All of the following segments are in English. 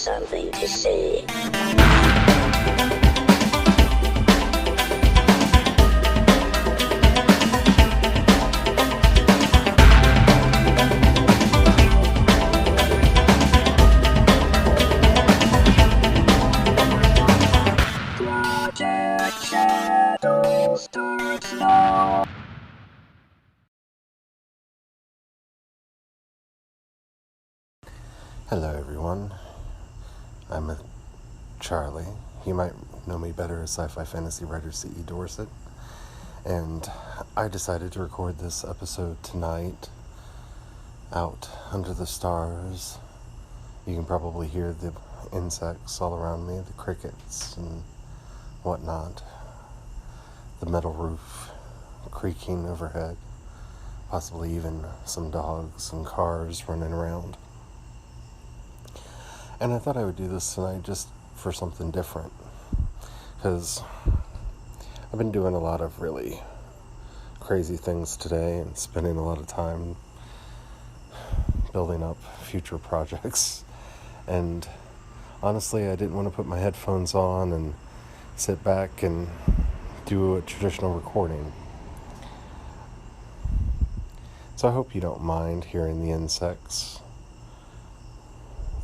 something to say. Project Shadow starts now. Hello everyone, I'm Charlie. You might know me better as sci-fi fantasy writer C.E. Dorset, and I decided to record this episode tonight out under the stars. You can probably hear the insects all around me, the crickets and whatnot, the metal roof creaking overhead, possibly even some dogs and cars running around. And I thought I would do this tonight just for something different, because I've been doing a lot of really crazy things today and spending a lot of time building up future projects. And honestly, I didn't want to put my headphones on and sit back and do a traditional recording. So I hope you don't mind hearing the insects.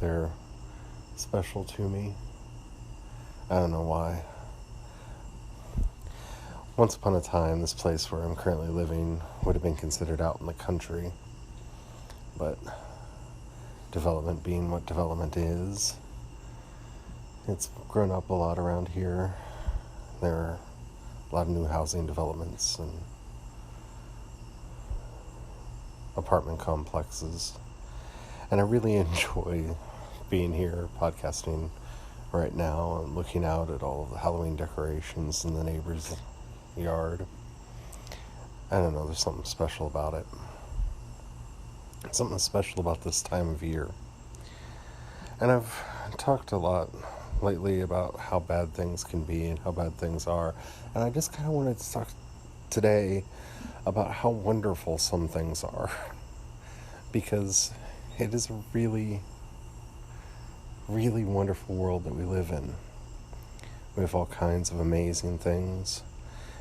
They're special to me. I don't know why. Once upon a time, this place where I'm currently living would have been considered out in the country. But development being what development is, it's grown up a lot around here. There are a lot of new housing developments and apartment complexes. And I really enjoy being here podcasting right now and looking out at all of the Halloween decorations in the neighbor's yard. I don't know, there's something special about it. Something special about this time of year. And I've talked a lot lately about how bad things can be and how bad things are. And I just kind of wanted to talk today about how wonderful some things are. Because it is a really wonderful world that we live in. We have all kinds of amazing things,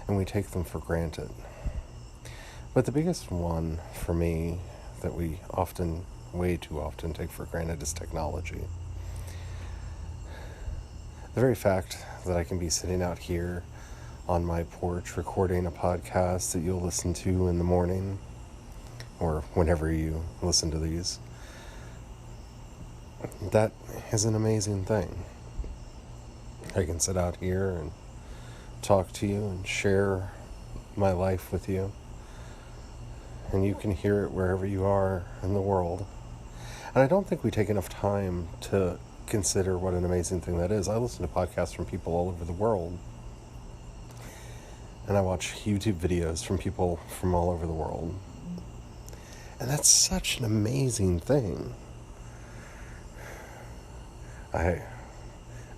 and we take them for granted. But the biggest one for me that we often, way too often, take for granted is technology. The very fact that I can be sitting out here on my porch recording a podcast that you'll listen to in the morning, or whenever you listen to these, that is an amazing thing. I can sit out here and talk to you and share my life with you, and you can hear it wherever you are in the world. And I don't think we take enough time to consider what an amazing thing that is. I listen to podcasts from people all over the world, and I watch YouTube videos from people from all over the world, and that's such an amazing thing. I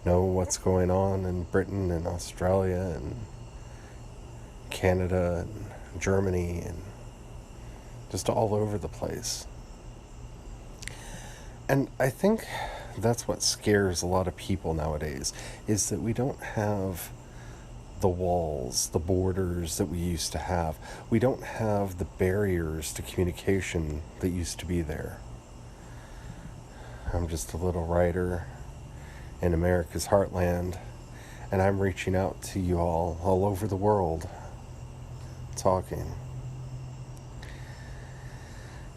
know what's going on in Britain and Australia and Canada and Germany and just all over the place. And I think that's what scares a lot of people nowadays, is that we don't have the walls, the borders that we used to have. We don't have the barriers to communication that used to be there. I'm just a little writer in America's heartland, and I'm reaching out to you all over the world, talking.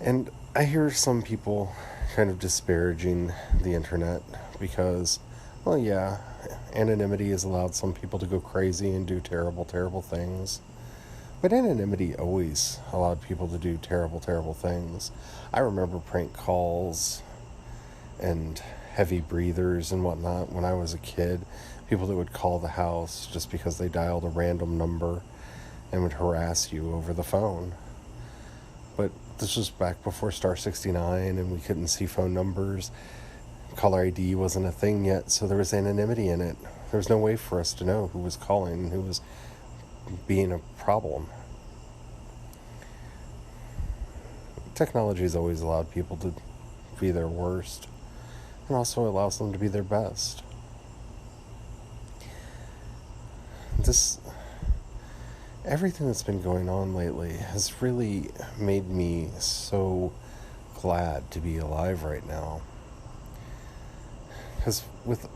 And I hear some people kind of disparaging the internet because, well, yeah, anonymity has allowed some people to go crazy and do terrible, terrible things. But anonymity always allowed people to do terrible, terrible things. I remember prank calls and heavy breathers and whatnot when I was a kid. People that would call the house just because they dialed a random number and would harass you over the phone. But this was back before Star 69 and we couldn't see phone numbers. Caller ID wasn't a thing yet, so there was anonymity in it. There was no way for us to know who was calling and who was being a problem. Technology has always allowed people to be their worst. and also allows them to be their best. This, everything that's been going on lately has really made me so glad to be alive right now. Because with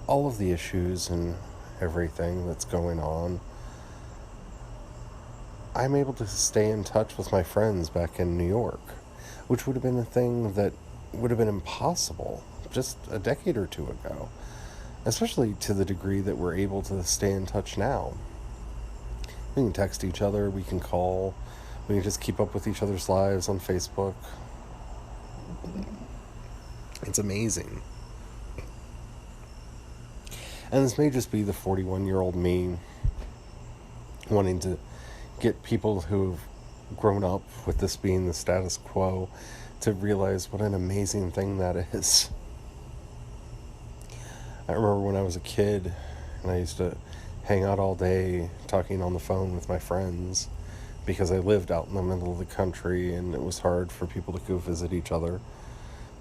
all of the issues and everything that's going on, I'm able to stay in touch with my friends back in New York, which would have been a thing that would have been impossible just a decade or two ago, especially to the degree that we're able to stay in touch now. We can text each other, we can call, we can just keep up with each other's lives on Facebook. It's amazing. And this may just be the 41-year-old me wanting to get people who've grown up with this being the status quo to realize what an amazing thing that is. I remember when I was a kid and I used to hang out all day talking on the phone with my friends because I lived out in the middle of the country and it was hard for people to go visit each other.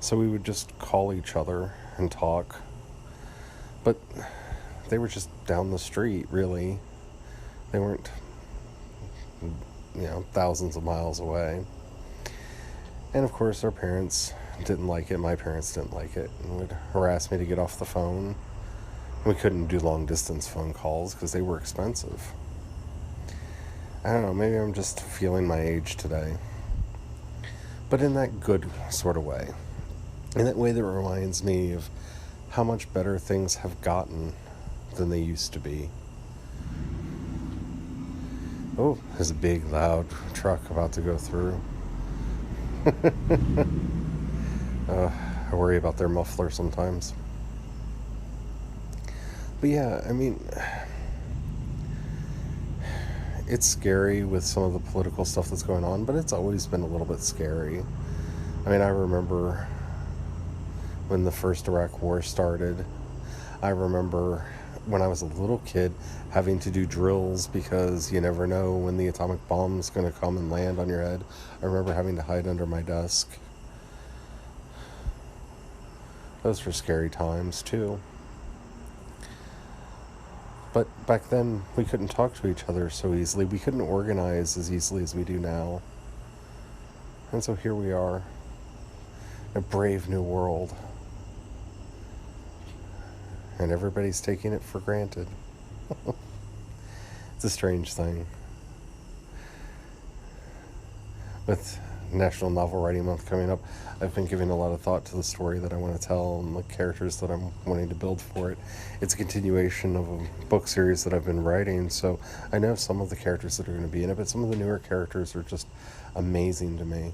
So we would just call each other and talk. But they were just down the street, really. They weren't, thousands of miles away. And of course, our parents didn't like it. My parents didn't like it and would harass me to get off the phone. We couldn't do long distance phone calls because they were expensive. I don't know, maybe I'm just feeling my age today. But in that good sort of way. In that way that reminds me of how much better things have gotten than they used to be. Oh, there's a big, loud truck about to go through. I worry about their muffler sometimes. But yeah, I mean, it's scary with some of the political stuff that's going on, but it's always been a little bit scary. I mean, I remember when the first Iraq War started. I remember when I was a little kid having to do drills because you never know when the atomic bomb's going to come and land on your head. I remember having to hide under my desk. Those were scary times too. But back then we couldn't talk to each other so easily. We couldn't organize as easily as we do now. And so here we are, a brave new world. And everybody's taking it for granted. It's a strange thing. With National Novel Writing Month coming up, I've been giving a lot of thought to the story that I want to tell and the characters that I'm wanting to build for it. It's a continuation of a book series that I've been writing, so I know some of the characters that are going to be in it, but some of the newer characters are just amazing to me.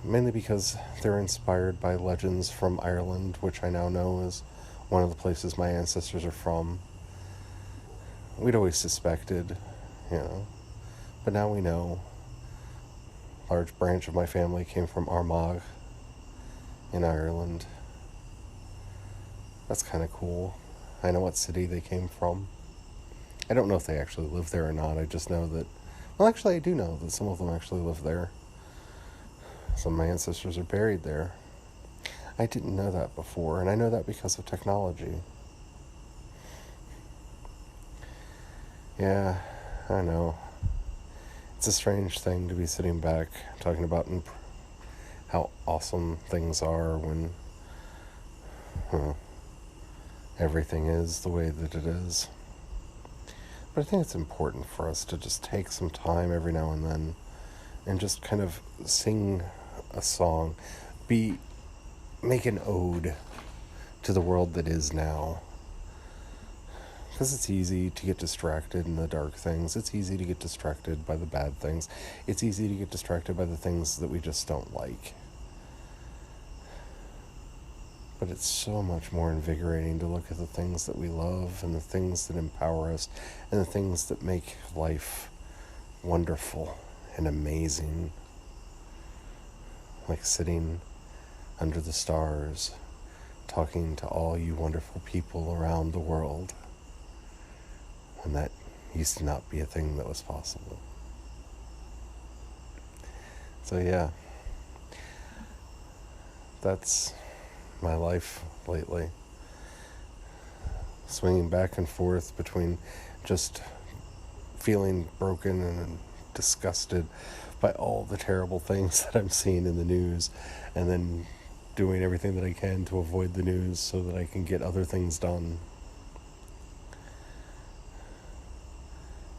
Mainly because they're inspired by legends from Ireland, which I now know is one of the places my ancestors are from. We'd always suspected, but now we know. A large branch of my family came from Armagh in Ireland. That's kind of cool. I know what city they came from. I don't know if they actually live there or not. I just know that, well, actually I do know that some of them actually live there. Some of my ancestors are buried there. I didn't know that before, and I know that because of technology. Yeah, I know. It's a strange thing to be sitting back talking about how awesome things are when everything is the way that it is. But I think it's important for us to just take some time every now and then and just kind of sing a song, make an ode to the world that is now. Because it's easy to get distracted in the dark things. It's easy to get distracted by the bad things. It's easy to get distracted by the things that we just don't like. But it's so much more invigorating to look at the things that we love and the things that empower us and the things that make life wonderful and amazing. Like sitting under the stars, talking to all you wonderful people around the world. When that used to not be a thing that was possible. So yeah, that's my life lately. Swinging back and forth between just feeling broken and disgusted by all the terrible things that I'm seeing in the news, and then doing everything that I can to avoid the news so that I can get other things done.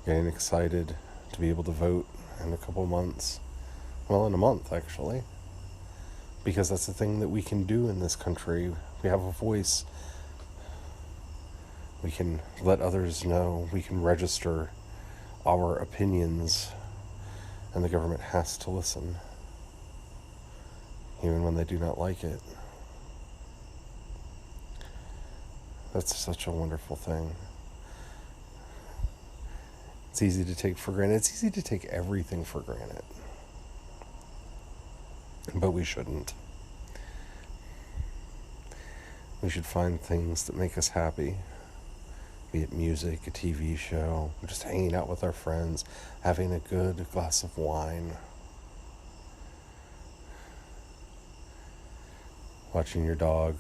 Getting excited to be able to vote in a couple months. Well, in a month, actually. Because that's the thing that we can do in this country. We have a voice. We can let others know. We can register our opinions. And the government has to listen. Even when they do not like it. That's such a wonderful thing. It's easy to take for granted. It's easy to take everything for granted. But we shouldn't. We should find things that make us happy. Be it music, a TV show, just hanging out with our friends, having a good glass of wine. Watching your dog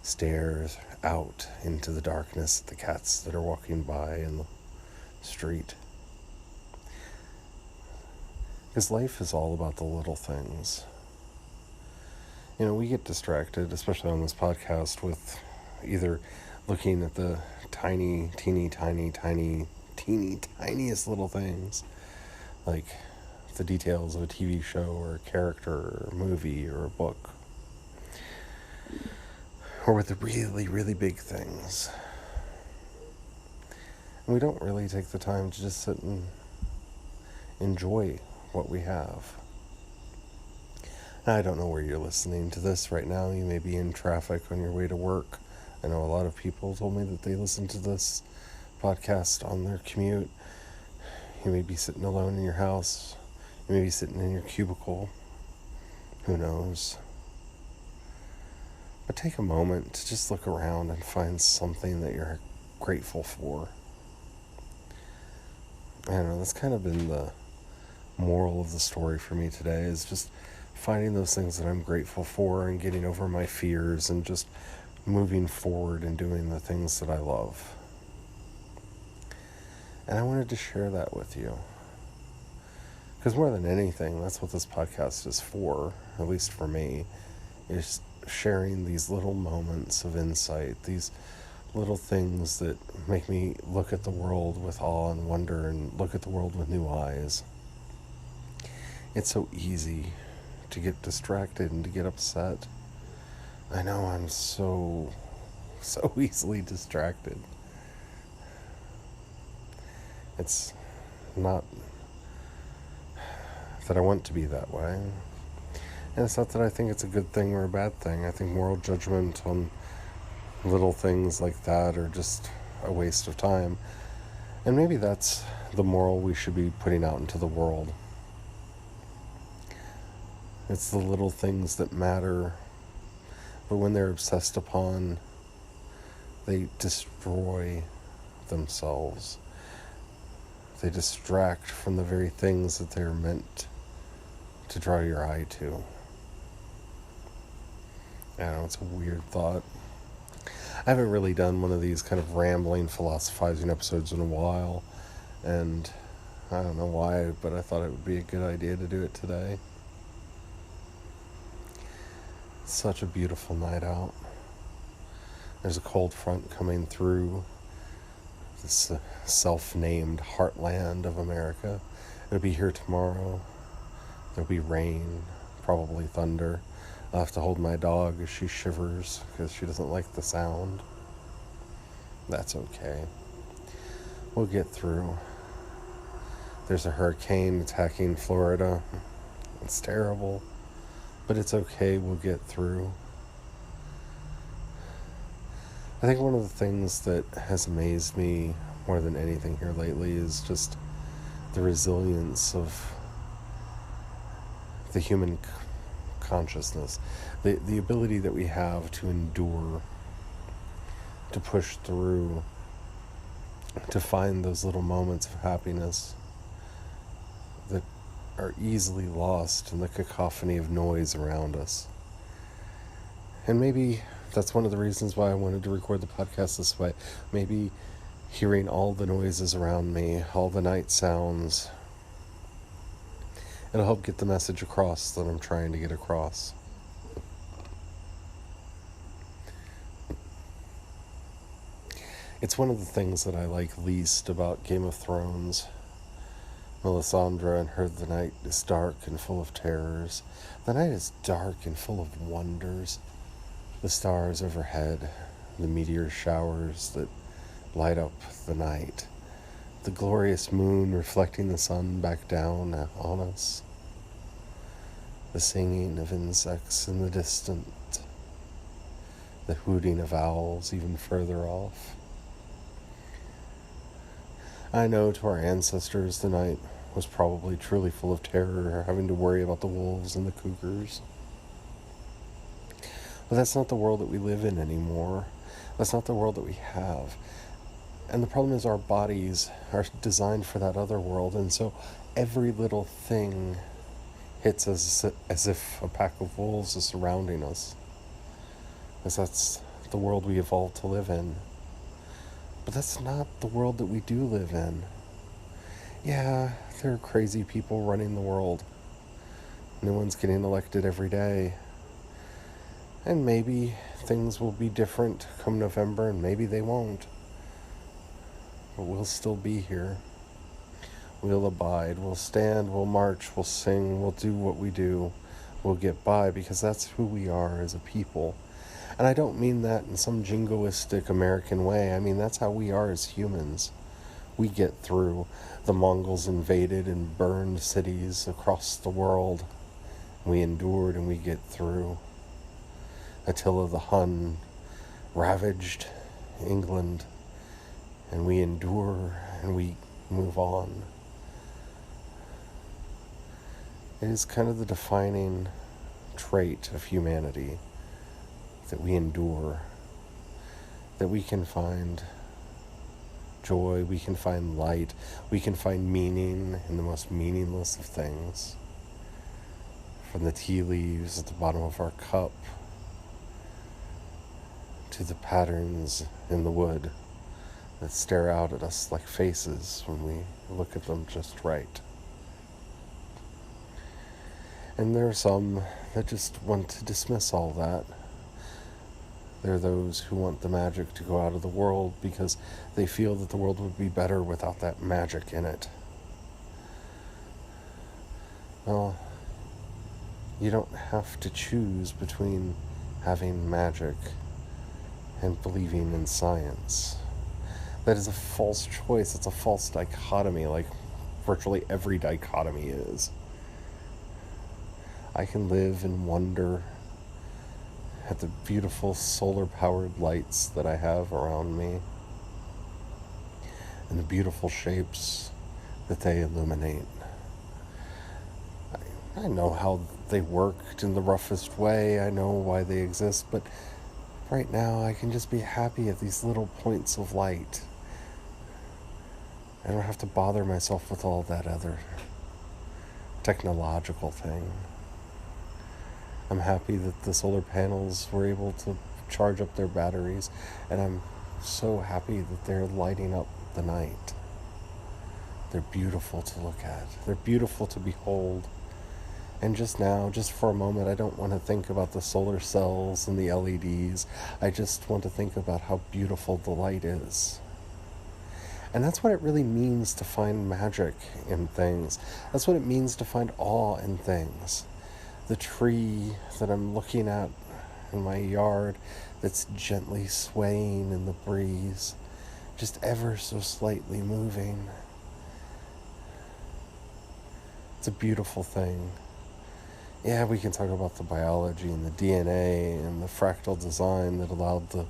stare out into the darkness at the cats that are walking by in the street. Because life is all about the little things. You know, we get distracted, especially on this podcast, with either looking at the teeny tiniest little things, like the details of a TV show or a character or a movie or a book, or with the really, really big things. And we don't really take the time to just sit and enjoy what we have. I don't know where you're listening to this right now. You may be in traffic on your way to work. I know a lot of people told me that they listen to this podcast on their commute. You may be sitting alone in your house. You may be sitting in your cubicle. Who knows? But take a moment to just look around and find something that you're grateful for. I don't know, that's kind of been the moral of the story for me today, is just finding those things that I'm grateful for and getting over my fears and just moving forward and doing the things that I love. And I wanted to share that with you. Because more than anything, that's what this podcast is for, at least for me, is sharing these little moments of insight, these little things that make me look at the world with awe and wonder and look at the world with new eyes. It's so easy to get distracted and to get upset. I know I'm so easily distracted. It's not that I want to be that way. And it's not that I think it's a good thing or a bad thing. I think moral judgment on little things like that are just a waste of time. And maybe that's the moral we should be putting out into the world. It's the little things that matter, but when they're obsessed upon, they destroy themselves. They distract from the very things that they're meant to draw your eye to. I don't know, it's a weird thought. I haven't really done one of these kind of rambling, philosophizing episodes in a while, and I don't know why, but I thought it would be a good idea to do it today. It's such a beautiful night out. There's a cold front coming through this self-named heartland of America. It'll be here tomorrow. There'll be rain, probably thunder. I'll have to hold my dog as she shivers because she doesn't like the sound. That's okay. We'll get through. There's a hurricane attacking Florida. It's terrible, but it's okay. We'll get through. I think one of the things that has amazed me more than anything here lately is just the resilience of the human consciousness, the ability that we have to endure, to push through, to find those little moments of happiness that are easily lost in the cacophony of noise around us. And maybe that's one of the reasons why I wanted to record the podcast this way. Maybe hearing all the noises around me, all the night sounds, it'll help get the message across that I'm trying to get across. It's one of the things that I like least about Game of Thrones. Melisandre and her, the night is dark and full of terrors. The night is dark and full of wonders. The stars overhead, the meteor showers that light up the night, the glorious moon reflecting the sun back down on us, the singing of insects in the distant, the hooting of owls even further off. I know to our ancestors the night was probably truly full of terror, having to worry about the wolves and the cougars. But that's not the world that we live in anymore. That's not the world that we have. And the problem is our bodies are designed for that other world, and so every little thing hits as if a pack of wolves is surrounding us. Because that's the world we evolved to live in. But that's not the world that we do live in. Yeah, there are crazy people running the world. New ones getting elected every day. And maybe things will be different come November, and maybe they won't. But we'll still be here. We'll abide, we'll stand, we'll march, we'll sing, we'll do what we do. We'll get by because that's who we are as a people. And I don't mean that in some jingoistic American way. I mean, that's how we are as humans. We get through. The Mongols invaded and burned cities across the world. We endured and we get through. Attila the Hun ravaged England, and we endure and we move on. It is kind of the defining trait of humanity that we endure, that we can find joy, we can find light, we can find meaning in the most meaningless of things. From the tea leaves at the bottom of our cup to the patterns in the wood that stare out at us like faces when we look at them just right. And there are some that just want to dismiss all that. There are those who want the magic to go out of the world because they feel that the world would be better without that magic in it. Well, you don't have to choose between having magic and believing in science. That is a false choice. It's a false dichotomy, like virtually every dichotomy is. I can live and wonder at the beautiful solar-powered lights that I have around me and the beautiful shapes that they illuminate. I know how they worked in the roughest way. I know why they exist, but right now I can just be happy at these little points of light. I don't have to bother myself with all that other technological thing. I'm happy that the solar panels were able to charge up their batteries, and I'm so happy that they're lighting up the night. They're beautiful to look at. They're beautiful to behold. And just now, just for a moment, I don't want to think about the solar cells and the LEDs. I just want to think about how beautiful the light is. And that's what it really means to find magic in things. That's what it means to find awe in things. The tree that I'm looking at in my yard that's gently swaying in the breeze, just ever so slightly moving. It's a beautiful thing. Yeah, we can talk about the biology and the DNA and the fractal design that allowed the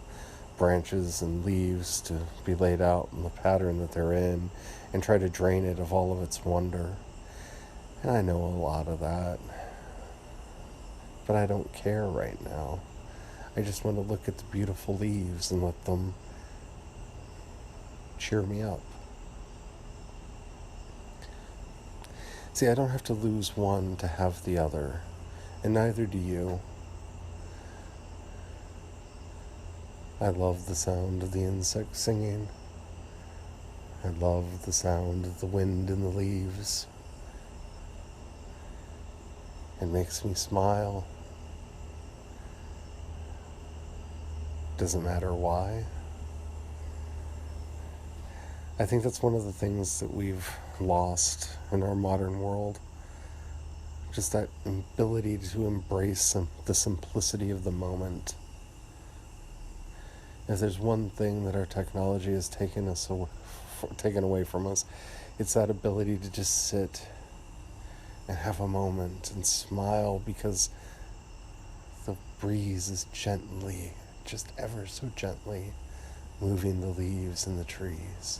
branches and leaves to be laid out in the pattern that they're in and try to drain it of all of its wonder. And I know a lot of that. But I don't care right now. I just want to look at the beautiful leaves and let them cheer me up. See, I don't have to lose one to have the other, and neither do you. I love the sound of the insects singing. I love the sound of the wind in the leaves. It makes me smile. Doesn't matter why. I think that's one of the things that we've lost in our modern world. Just that ability to embrace the simplicity of the moment. If there's one thing that our technology has taken away from us, it's that ability to just sit and have a moment and smile because the breeze is gently, just ever so gently, moving the leaves in the trees.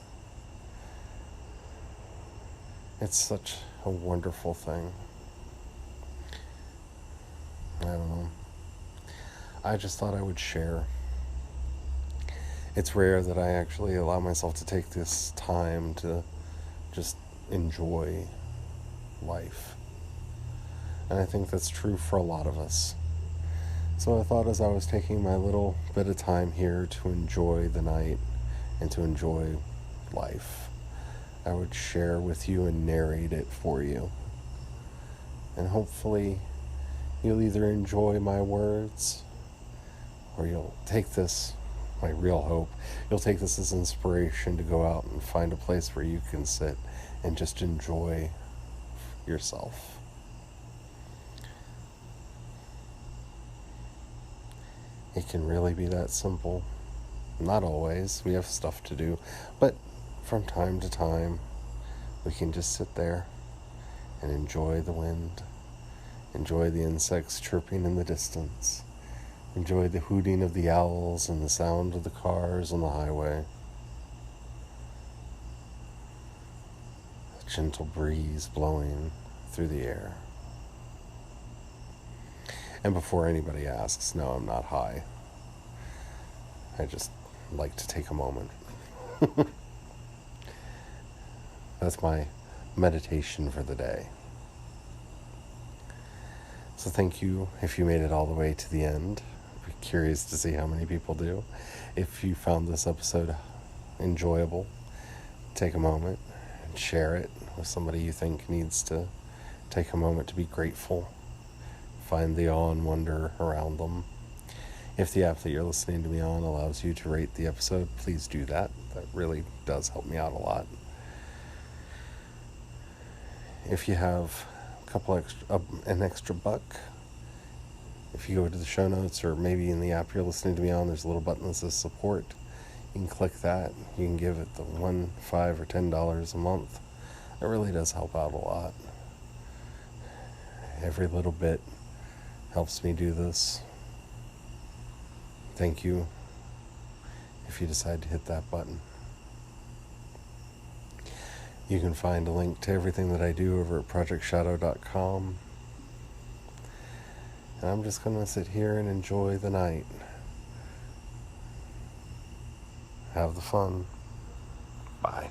It's such a wonderful thing. I don't know. I just thought I would share. It's rare that I actually allow myself to take this time to just enjoy life. And I think that's true for a lot of us. So I thought as I was taking my little bit of time here to enjoy the night and to enjoy life, I would share with you and narrate it for you. And hopefully you'll either enjoy my words or you'll take this, my real hope, you'll take this as inspiration to go out and find a place where you can sit and just enjoy yourself. It can really be that simple. Not always, we have stuff to do, but from time to time, we can just sit there and enjoy the wind, enjoy the insects chirping in the distance, enjoy the hooting of the owls and the sound of the cars on the highway, a gentle breeze blowing through the air. And before anybody asks, no, I'm not high. I just like to take a moment. That's my meditation for the day. So thank you if you made it all the way to the end. I'd be curious to see how many people do. If you found this episode enjoyable, take a moment and share it with somebody you think needs to take a moment to be grateful. Find the awe and wonder around them. If the app that you're listening to me on allows you to rate the episode, please do that. That really does help me out a lot. If you have an extra buck, if you go to the show notes or maybe in the app you're listening to me on, there's a little button that says support. You can click that. You can give it the $1, $5, or $10 a month. It really does help out a lot. Every little bit helps me do this. Thank you if you decide to hit that button. You can find a link to everything that I do over at projectshadow.com. And I'm just going to sit here and enjoy the night. Have the fun. Bye.